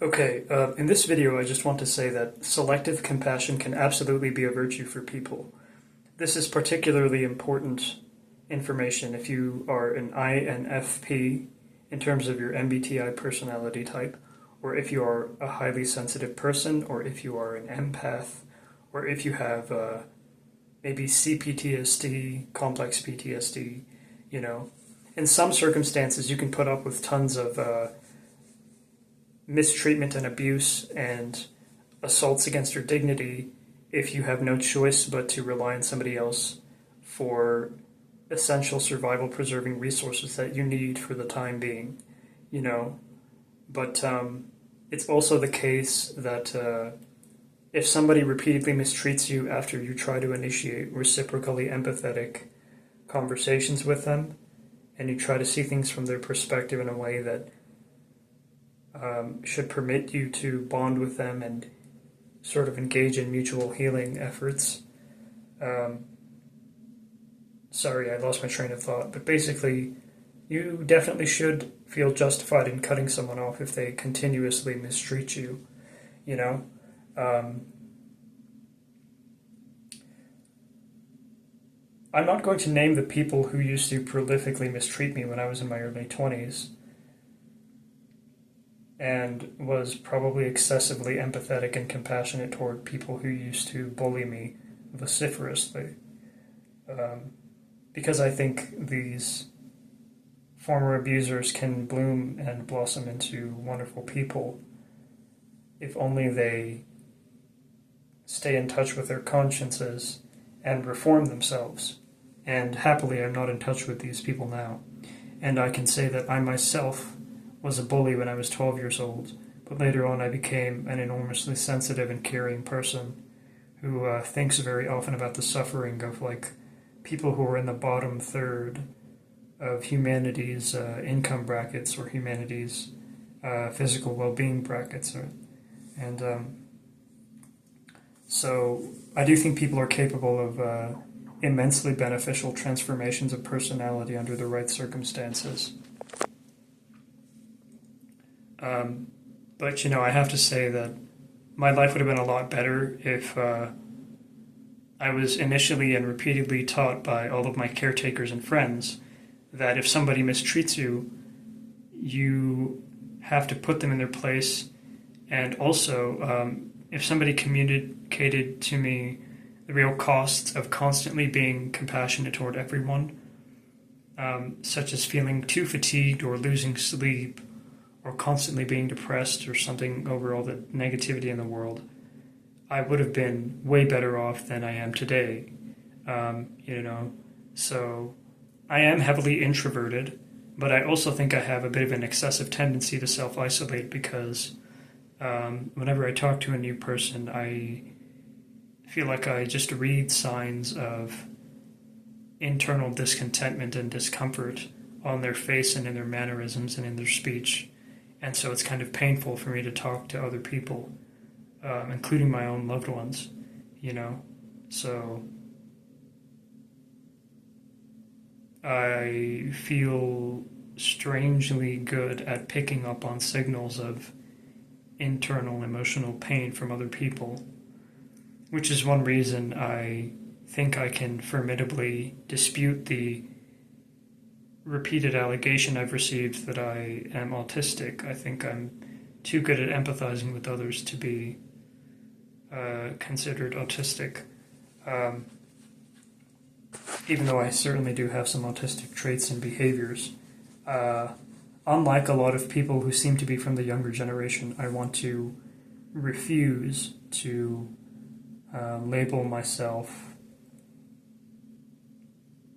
Okay, in this video I just want to say that selective compassion can absolutely be a virtue for people. This is particularly important information if you are an INFP in terms of your MBTI personality type, or if you are a highly sensitive person, or if you are an empath, or if you have maybe CPTSD, complex PTSD, you know. In some circumstances you can put up with tons of mistreatment and abuse and assaults against your dignity if you have no choice but to rely on somebody else for essential survival preserving resources that you need for the time being, you know. But it's also the case that if somebody repeatedly mistreats you after you try to initiate reciprocally empathetic conversations with them and you try to see things from their perspective in a way that should permit you to bond with them and sort of engage in mutual healing efforts. Sorry, I lost my train of thought, but basically, you definitely should feel justified in cutting someone off if they continuously mistreat you, you know? I'm not going to name the people who used to prolifically mistreat me when I was in my early 20s and was probably excessively empathetic and compassionate toward people who used to bully me vociferously. Because I think these former abusers can bloom and blossom into wonderful people if only they stay in touch with their consciences and reform themselves. And happily, I'm not in touch with these people now. And I can say that I myself was a bully when I was 12 years old, but later on I became an enormously sensitive and caring person who thinks very often about the suffering of like people who are in the bottom third of humanity's income brackets or humanity's physical well-being brackets. So I do think people are capable of immensely beneficial transformations of personality under the right circumstances. But, you know, I have to say that my life would have been a lot better if I was initially and repeatedly taught by all of my caretakers and friends that if somebody mistreats you, you have to put them in their place. And also, if somebody communicated to me the real costs of constantly being compassionate toward everyone, such as feeling too fatigued or losing sleep or constantly being depressed or something over all the negativity in the world, I would have been way better off than I am today. You know, so I am heavily introverted, but I also think I have a bit of an excessive tendency to self-isolate because whenever I talk to a new person, I feel like I just read signs of internal discontentment and discomfort on their face and in their mannerisms and in their speech. And so it's kind of painful for me to talk to other people, including my own loved ones, you know. So I feel strangely good at picking up on signals of internal emotional pain from other people, which is one reason I think I can formidably dispute the repeated allegation I've received that I am autistic. I think I'm too good at empathizing with others to be considered autistic, even though I certainly do have some autistic traits and behaviors. Unlike a lot of people who seem to be from the younger generation, I want to refuse to label myself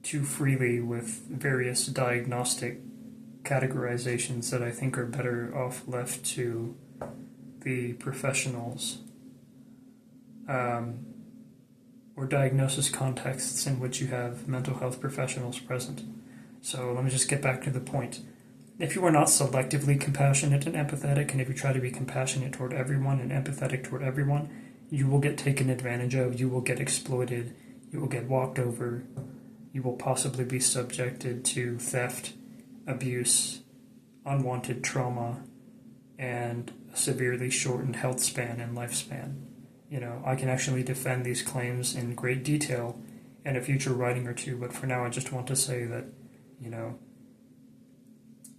too freely with various diagnostic categorizations that I think are better off left to the professionals, or diagnosis contexts in which you have mental health professionals present. So let me just get back to the point. If you are not selectively compassionate and empathetic, and if you try to be compassionate toward everyone and empathetic toward everyone, you will get taken advantage of, you will get exploited, you will get walked over, you will possibly be subjected to theft, abuse, unwanted trauma, and a severely shortened health span and lifespan. I can actually defend these claims in great detail in a future writing or two, but for now I just want to say that, you know,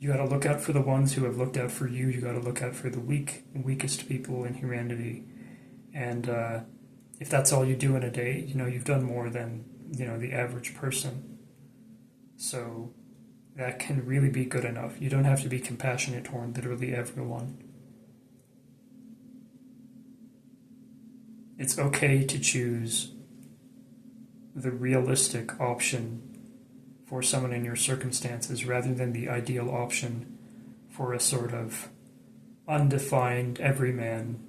you got to look out for the ones who have looked out for you. You got to look out for the weakest people in humanity. And if that's all you do in a day, you've done more than, the average person. So that can really be good enough. You don't have to be compassionate toward literally everyone. It's okay to choose the realistic option for someone in your circumstances rather than the ideal option for a sort of undefined everyman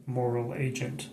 moral agent.